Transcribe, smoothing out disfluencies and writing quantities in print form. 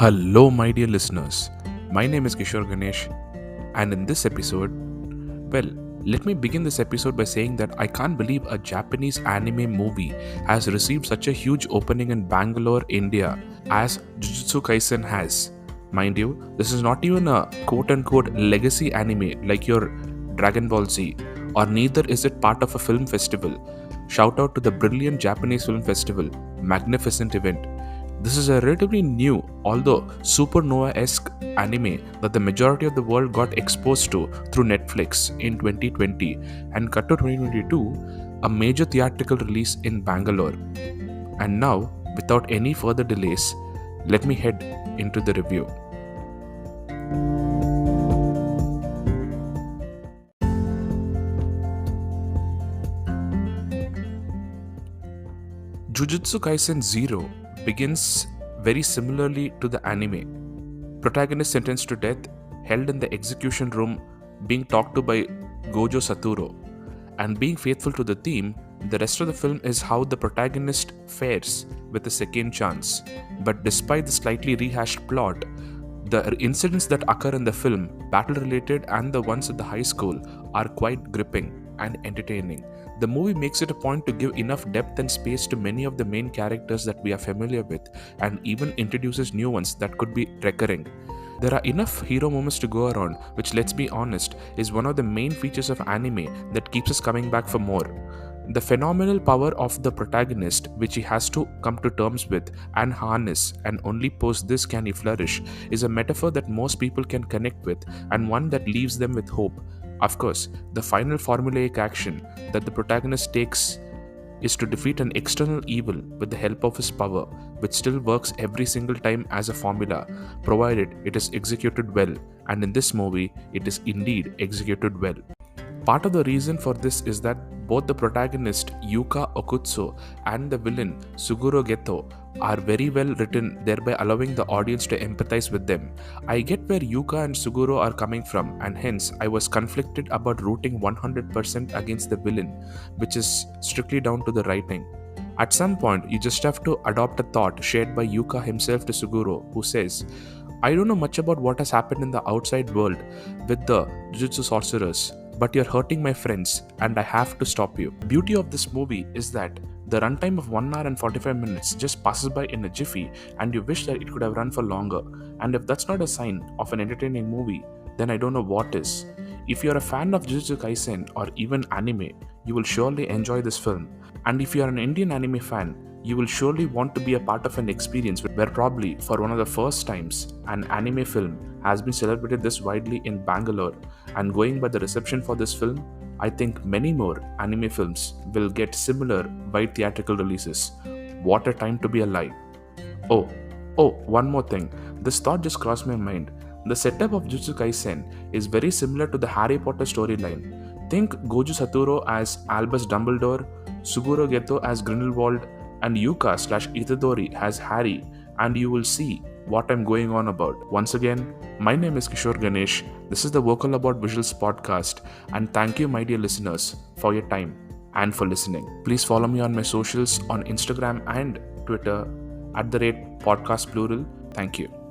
Hello, my dear listeners. My name is Kishore Ganesh, and in this episode, well, let me begin this episode by saying that I can't believe a Japanese anime movie has received such a huge opening in Bangalore, India, as Jujutsu Kaisen has. Mind you, this is not even a quote unquote legacy anime like your Dragon Ball Z, or neither is it part of a film festival. Shout out to the brilliant Japanese Film Festival, magnificent event. This is a relatively new, although supernova-esque anime that the majority of the world got exposed to through Netflix in 2020 and cut to 2022, a major theatrical release in Bangalore. And now, without any further delays, let me head into the review. Jujutsu Kaisen 0 begins very similarly to the anime. Protagonist sentenced to death, held in the execution room, being talked to by Gojo Satoru. And being faithful to the theme, the rest of the film is how the protagonist fares with a second chance. But despite the slightly rehashed plot, the incidents that occur in the film, battle related and the ones at the high school, are quite gripping and entertaining. The movie makes it a point to give enough depth and space to many of the main characters that we are familiar with, and even introduces new ones that could be recurring. There are enough hero moments to go around, which, let's be honest, is one of the main features of anime that keeps us coming back for more. The phenomenal power of the protagonist, which he has to come to terms with and harness, and only post this can he flourish, is a metaphor that most people can connect with, and one that leaves them with hope. Of course, the final formulaic action that the protagonist takes is to defeat an external evil with the help of his power, which still works every single time as a formula, provided it is executed well, and in this movie, it is indeed executed well. Part of the reason for this is that both the protagonist Yuka Okutsu and the villain Suguro Geto are very well written, thereby allowing the audience to empathize with them. I get where Yuka and Suguro are coming from, and hence I was conflicted about rooting 100% against the villain, which is strictly down to the writing. At some point, you just have to adopt a thought shared by Yuka himself to Suguro, who says, "I don't know much about what has happened in the outside world with the Jujutsu sorcerers, but you're hurting my friends and I have to stop you." The beauty of this movie is that the runtime of 1 hour and 45 minutes just passes by in a jiffy, and you wish that it could have run for longer. And if that's not a sign of an entertaining movie, then I don't know what is. If you're a fan of Jujutsu Kaisen or even anime, you will surely enjoy this film. And if you're an Indian anime fan, you will surely want to be a part of an experience where probably for one of the first times an anime film has been celebrated this widely in Bangalore. And going by the reception for this film, I think many more anime films will get similar wide theatrical releases. What a time to be alive. Oh, one more thing. This thought just crossed my mind. The setup of Jujutsu Kaisen is very similar to the Harry Potter storyline. Think Gojo Satoru as Albus Dumbledore, Suguro Geto as Grindelwald, and Yuka/Itadori as Harry, and you will see what I'm going on about. Once again, my name is Kishore Ganesh. This is the Vocal About Visuals podcast, and thank you, my dear listeners, for your time and for listening. Please follow me on my socials on Instagram and Twitter @podcastplural. Thank you.